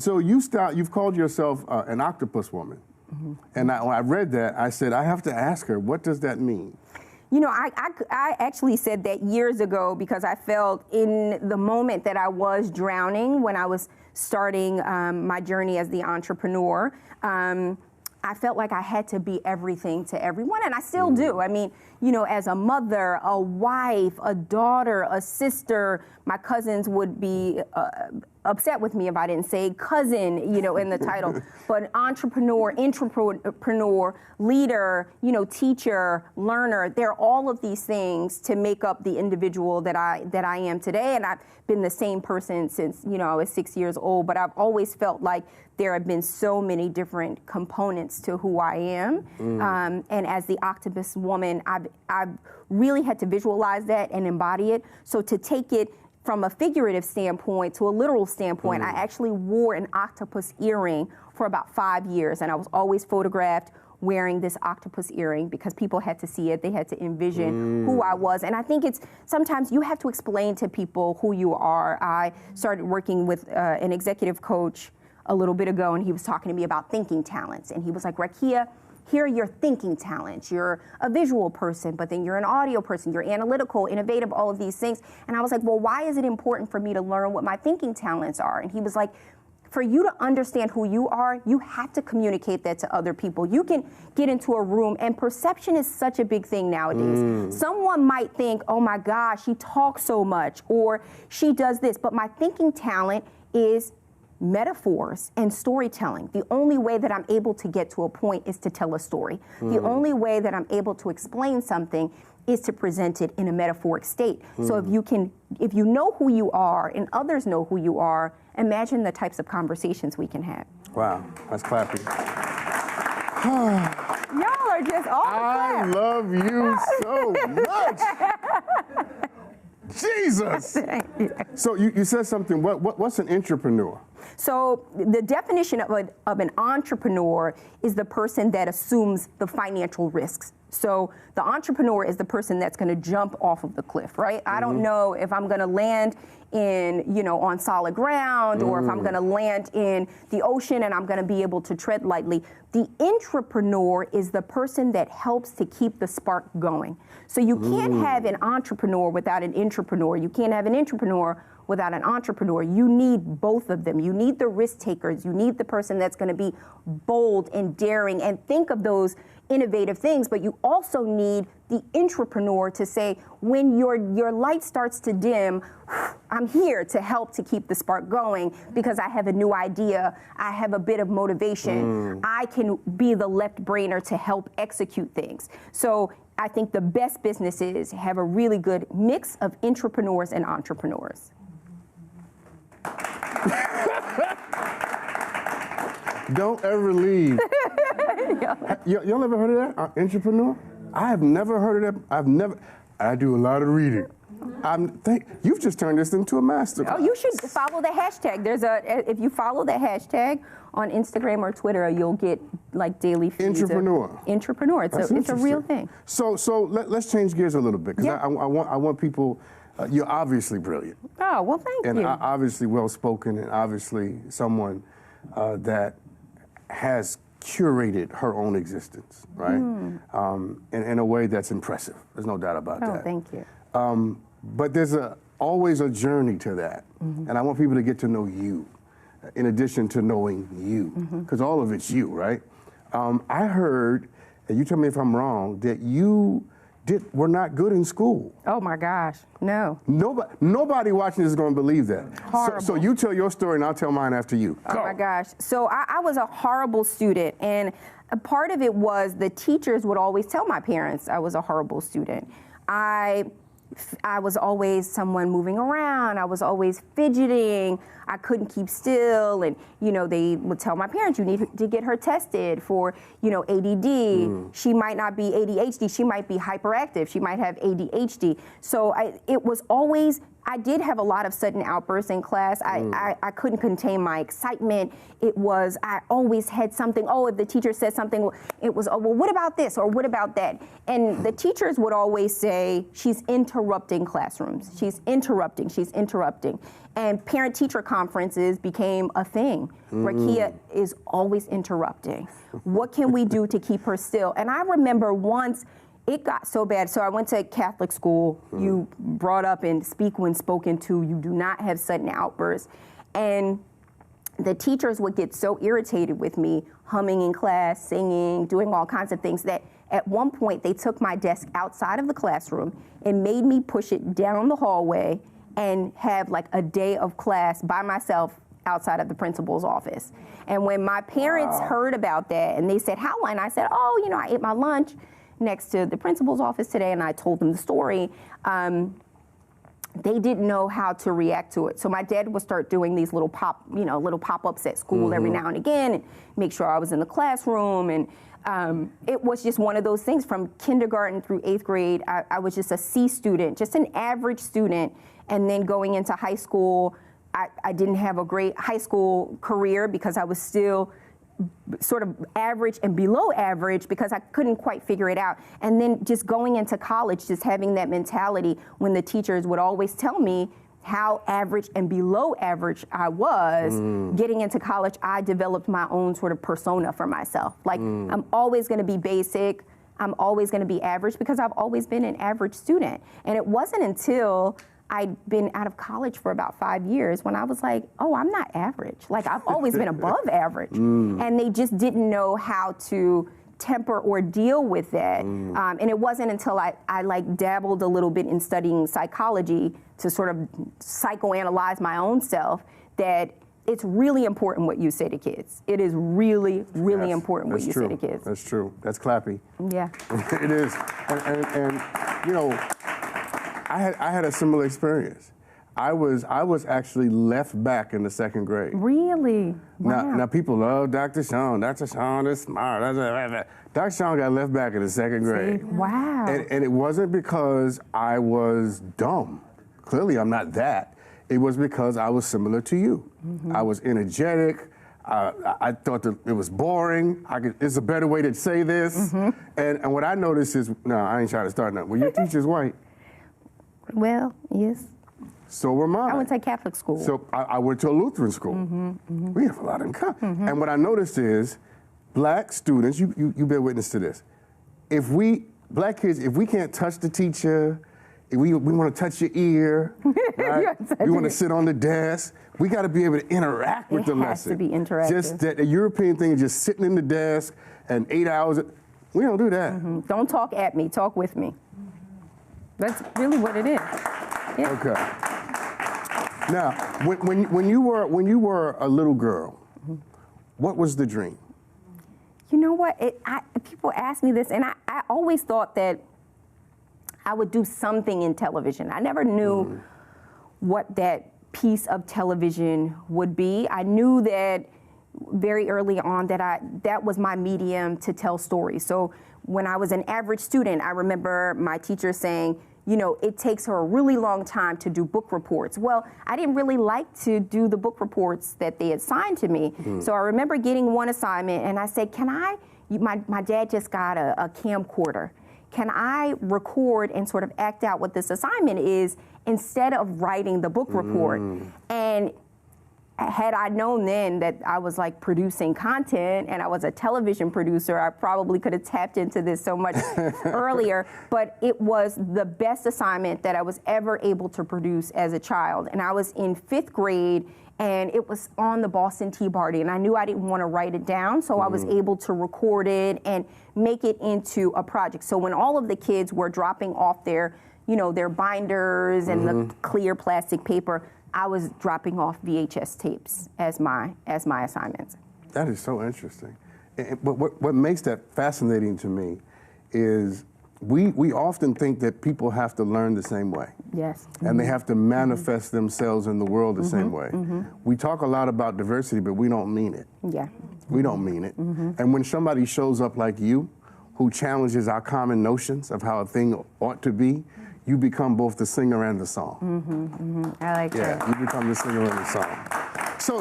So you've called yourself an octopus woman. And when I read that, I said, I have to ask her, what does that mean? You know, I actually said that years ago because I felt in the moment that I was drowning when I was starting my journey as the entrepreneur. I felt like I had to be everything to everyone, and I still do. I mean, you know, as a mother, a wife, a daughter, a sister, my cousins would be upset with me if I didn't say cousin, you know, in the title. But entrepreneur, intrapreneur, leader, you know, teacher, learner, they're all of these things to make up the individual that I am today. And I've been the same person since, you know, I was 6 years old, but I've always felt like there have been so many different components to who I am. And as the octopus woman, I've really had to visualize that and embody it. So to take it from a figurative standpoint to a literal standpoint, I actually wore an octopus earring for about 5 years, and I was always photographed wearing this octopus earring because people had to see it, they had to envision who I was. And I think it's sometimes you have to explain to people who you are. I started working with an executive coach a little bit ago, and he was talking to me about thinking talents, and he was like, Rakia, here are your thinking talents. You're a visual person, but then you're an audio person. You're analytical, innovative, all of these things. And I was like, well, why is it important for me to learn what my thinking talents are? And he was like, for you to understand who you are, you have to communicate that to other people. You can get into a room, and perception is such a big thing nowadays. Someone might think, oh my gosh, she talks so much, or she does this, but my thinking talent is metaphors and storytelling. The only way that I'm able to get to a point is to tell a story. The only way that I'm able to explain something is to present it in a metaphoric state. So if you know who you are and others know who you are, imagine the types of conversations we can have. Wow, that's clapping. Y'all are just all I love you so much. Jesus. So you said something. What's an entrepreneur? So the definition of an entrepreneur is the person that assumes the financial risks. So the entrepreneur is the person that's going to jump off of the cliff, right? I don't know if I'm going to land in, you know, on solid ground, or if I'm going to land in the ocean and I'm going to be able to tread lightly. The intrapreneur is the person that helps to keep the spark going. So you can't have an entrepreneur without an intrapreneur. You can't have an intrapreneur without an entrepreneur. You need both of them. You need the risk takers. You need the person that's going to be bold and daring and think of those innovative things, but you also need the intrapreneur to say, when your light starts to dim, I'm here to help to keep the spark going because I have a new idea, I have a bit of motivation, I can be the left brainer to help execute things. So I think the best businesses have a really good mix of intrapreneurs and entrepreneurs. Don't ever leave. Y'all ever heard of that? Entrepreneur? I have never heard of that. I do a lot of reading. You've just turned this into a masterclass. Oh, you should follow the hashtag. If you follow the hashtag on Instagram or Twitter, you'll get like daily feeds. Entrepreneur. Entrepreneur. It's a real thing. So let's change gears a little bit because I want people. You're obviously brilliant. Oh, well, thank you. And obviously well-spoken, and obviously someone that has curated her own existence, right? In a way that's impressive. There's no doubt about that. Oh, thank you. But there's always a journey to that. And I want people to get to know you, in addition to knowing you, because all of it's you, right? I heard, and you tell me if I'm wrong, that you were not good in school. Oh my gosh, no. Nobody watching this is going to believe that. Horrible. So you tell your story and I'll tell mine after you. Oh my gosh. So I was a horrible student, and a part of it was the teachers would always tell my parents I was a horrible student. I was always someone moving around. I was always fidgeting. I couldn't keep still. And, you know, they would tell my parents, you need to get her tested for, you know, ADD. She might not be ADHD. She might be hyperactive. She might have ADHD. So it was always I did have a lot of sudden outbursts in class. I couldn't contain my excitement. I always had something. Oh, if the teacher said something, it was, oh, well, what about this or what about that? And the teachers would always say, she's interrupting classrooms. She's interrupting. And parent-teacher conferences became a thing. Rakia is always interrupting. What can we do to keep her still? And I remember once, it got so bad. So I went to Catholic school. You brought up and speak when spoken to. You do not have sudden outbursts. And the teachers would get so irritated with me, humming in class, singing, doing all kinds of things, that at one point they took my desk outside of the classroom and made me push it down the hallway and have like a day of class by myself outside of the principal's office. And when my parents heard about that and they said, how? And I said, oh, you know, I ate my lunch next to the principal's office today, and I told them the story. They didn't know how to react to it. So my dad would start doing these little pop-ups at school every now and again, and make sure I was in the classroom. And it was just one of those things. From kindergarten through 8th grade, I was just a C student, just an average student. And then going into high school, I didn't have a great high school career because I was still sort of average and below average because I couldn't quite figure it out. And then just going into college, just having that mentality when the teachers would always tell me how average and below average I was. Getting into college, I developed my own sort of persona for myself. Like, I'm always going to be basic. I'm always going to be average because I've always been an average student. And it wasn't until I'd been out of college for about 5 years when I was like, oh, I'm not average. Like, I've always been above average. And they just didn't know how to temper or deal with that. And it wasn't until I like dabbled a little bit in studying psychology to sort of psychoanalyze my own self that it's really important what you say to kids. It is really, really important what you say to kids. That's true. That's clappy. Yeah. It is. And you know, I had a similar experience. I was actually left back in the 2nd grade. Really? Wow. Now people love Dr. Sean. Dr. Sean is smart. Dr. Sean got left back in the 2nd grade. Wow. And it wasn't because I was dumb. Clearly I'm not that. It was because I was similar to you. I was energetic. I thought that it was boring. It's a better way to say this. And what I noticed is, no, I ain't trying to start nothing. Well, your teacher's white. Well, yes. So were mine. I went to Catholic school. So I went to a Lutheran school. We have a lot in common. And what I noticed is, black students, you bear witness to this. Black kids, if we can't touch the teacher, if we want to touch your ear, right? We want to sit on the desk. We got to be able to interact with the lesson. It has to be interactive. Just that the European thing is just sitting in the desk and 8 hours. We don't do that. Don't talk at me, talk with me. That's really what it is. Yeah. Okay. Now, when you were a little girl, what was the dream? You know what? People ask me this, and I always thought that I would do something in television. I never knew what that piece of television would be. I knew that very early on that was my medium to tell stories. So when I was an average student, I remember my teacher saying, you know, it takes her a really long time to do book reports. Well, I didn't really like to do the book reports that they assigned to me. So I remember getting one assignment and I said, my dad just got a camcorder. Can I record and sort of act out what this assignment is instead of writing the book report? And had I known then that I was like producing content and I was a television producer, I probably could have tapped into this so much earlier. But it was the best assignment that I was ever able to produce as a child. And I was in 5th grade and it was on the Boston Tea Party. And I knew I didn't want to write it down, so I was able to record it and make it into a project. So when all of the kids were dropping off their binders and the clear plastic paper, I was dropping off VHS tapes as my assignments. That is so interesting. But what makes that fascinating to me is we often think that people have to learn the same way. Yes. And they have to manifest themselves in the world the same way. We talk a lot about diversity, but we don't mean it. Yeah. We don't mean it. And when somebody shows up like you, who challenges our common notions of how a thing ought to be, you become both the singer and the song. I like that. Yeah, you become the singer and the song. So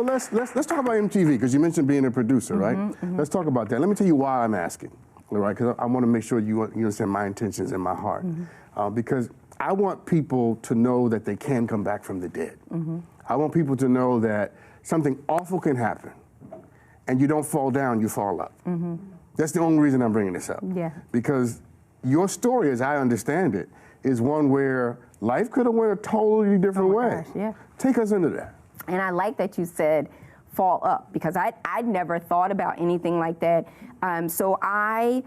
let's talk about MTV, because you mentioned being a producer, right? Let's talk about that. Let me tell you why I'm asking, all right? Because I want to make sure you understand my intentions and my heart. Because I want people to know that they can come back from the dead. I want people to know that something awful can happen, and you don't fall down, you fall up. That's the only reason I'm bringing this up. Yeah. Because your story, as I understand it, is one where life could have went a totally different way. Gosh, yeah. Take us into that. And I like that you said fall up, because I'd never thought about anything like that. So I,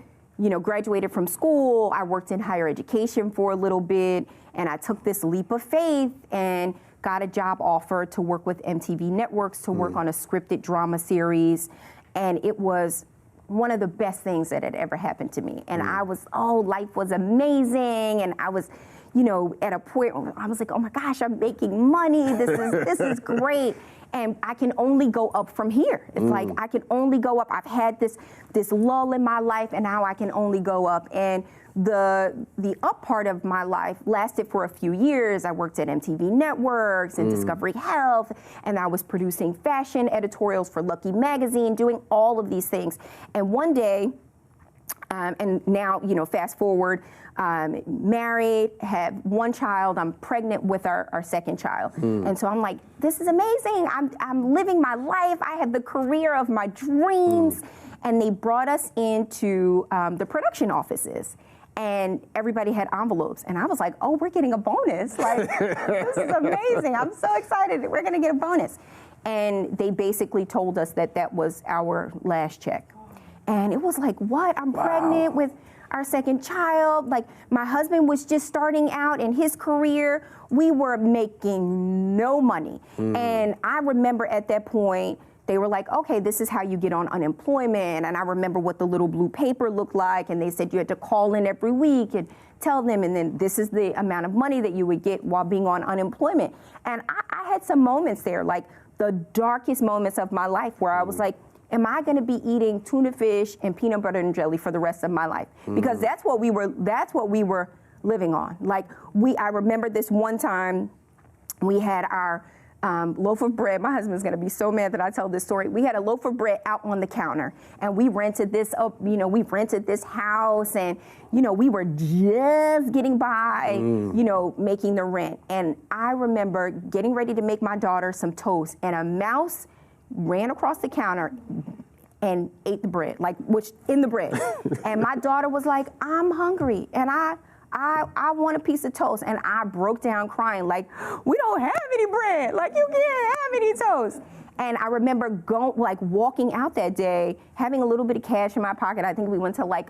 graduated from school. I worked in higher education for a little bit, and I took this leap of faith and got a job offer to work with MTV Networks to work on a scripted drama series. And it was one of the best things that had ever happened to me. And I was, life was amazing. And I was, at a point where I was like, oh my gosh, I'm making money. This is great. And I can only go up from here. It's like I can only go up. I've had this lull in my life, and now I can only go up. And the up part of my life lasted for a few years. I worked at MTV Networks and Discovery Health, and I was producing fashion editorials for Lucky Magazine, doing all of these things. And one day, and now, fast forward, married, have one child, I'm pregnant with our second child. And so I'm like, this is amazing. I'm living my life. I have the career of my dreams. And they brought us into the production offices. And everybody had envelopes. And I was like, oh, we're getting a bonus. Like, this is amazing. I'm so excited that we're going to get a bonus. And they basically told us that that was our last check. And it was like, what? I'm pregnant with our second child. Like, my husband was just starting out in his career. We were making no money. And I remember at that point, they were like, okay, this is how you get on unemployment. And I remember what the little blue paper looked like. And they said you had to call in every week and tell them, and then this is the amount of money that you would get while being on unemployment. And I had some moments there, like the darkest moments of my life, where I was like, am I going to be eating tuna fish and peanut butter and jelly for the rest of my life? Because that's what we were living on. Like, I remember this one time we had our loaf of bread. My husband's going to be so mad that I tell this story. We had a loaf of bread out on the counter, and we rented this up. We rented this house, and we were just getting by, making the rent. And I remember getting ready to make my daughter some toast, and a mouse ran across the counter and ate the bread, in the bread. And my daughter was like, I'm hungry, and I want a piece of toast. And I broke down crying, like, we don't have any bread. Like, you can't have any toast. And I remember walking out that day, having a little bit of cash in my pocket. I think we went to like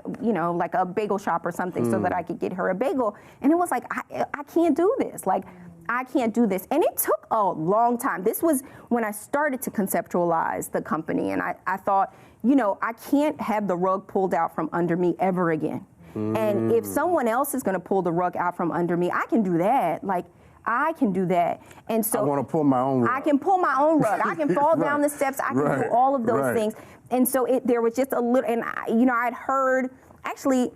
a bagel shop or something so that I could get her a bagel. And it was like, I can't do this. Like, I can't do this. And it took a long time. This was when I started to conceptualize the company. And I thought, I can't have the rug pulled out from under me ever again. And if someone else is going to pull the rug out from under me, I can do that. Like, I can do that. And so I want to pull my own rug. I can pull my own rug. I can fall down the steps. I can do all of those things. And so there was just a little, and I'd heard, actually,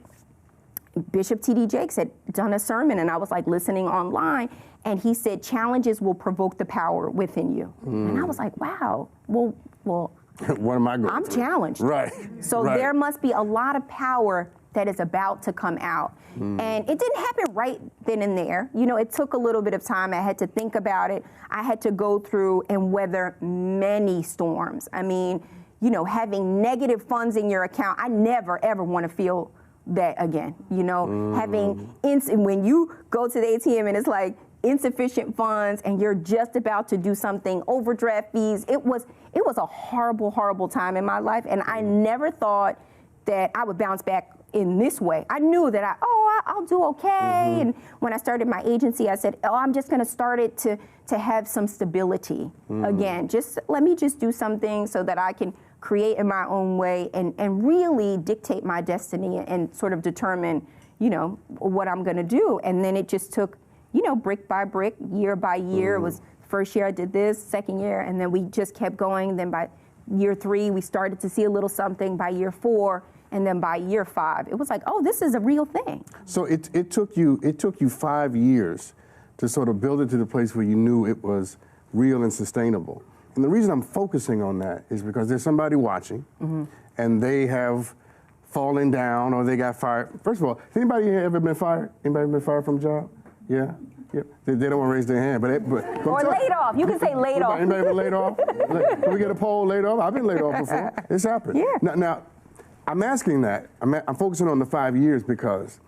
Bishop T.D. Jakes had done a sermon, and I was like listening online, and he said, challenges will provoke the power within you. And I was like, wow, well, what am I going I'm through? Challenged. Right. So there must be a lot of power that is about to come out. And it didn't happen right then and there. It took a little bit of time. I had to think about it. I had to go through and weather many storms. I mean, having negative funds in your account, I never, ever want to feel that again. Having, when you go to the ATM and it's like insufficient funds and you're just about to do something, overdraft fees, it was a horrible, horrible time in my life. And I never thought that I would bounce back in this way. I knew that I'll do okay. And when I started my agency, I said, I'm just going to start it to have some stability again. Just let me just do something so that I can create in my own way and really dictate my destiny and sort of determine, what I'm going to do. And then it just took, brick by brick, year by year. It was first year I did this, second year, and then we just kept going. Then by year 3, we started to see a little something. By year 4, And then by year 5, it was like, oh, this is a real thing. So it took you 5 years to sort of build it to the place where you knew it was real and sustainable. And the reason I'm focusing on that is because there's somebody watching, and they have fallen down or they got fired. First of all, has anybody here ever been fired? Anybody been fired from a job? Yeah? Yeah. They don't want to raise their hand. But or laid off. You can say laid off. Anybody been laid off? Can we get a poll, laid off? I've been laid off before. It's happened. Yeah. Now I'm asking that. I'm focusing on the 5 years because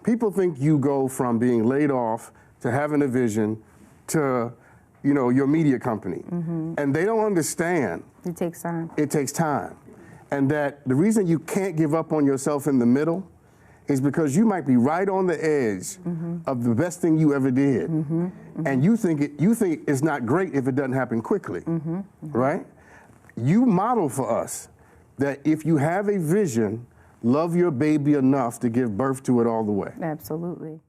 people think you go from being laid off to having a vision to, your media company. And they don't understand. It takes time. It takes time. And that the reason you can't give up on yourself in the middle is because you might be right on the edge of the best thing you ever did. And you think it's not great if it doesn't happen quickly, right? You model for us that if you have a vision, love your baby enough to give birth to it all the way. Absolutely.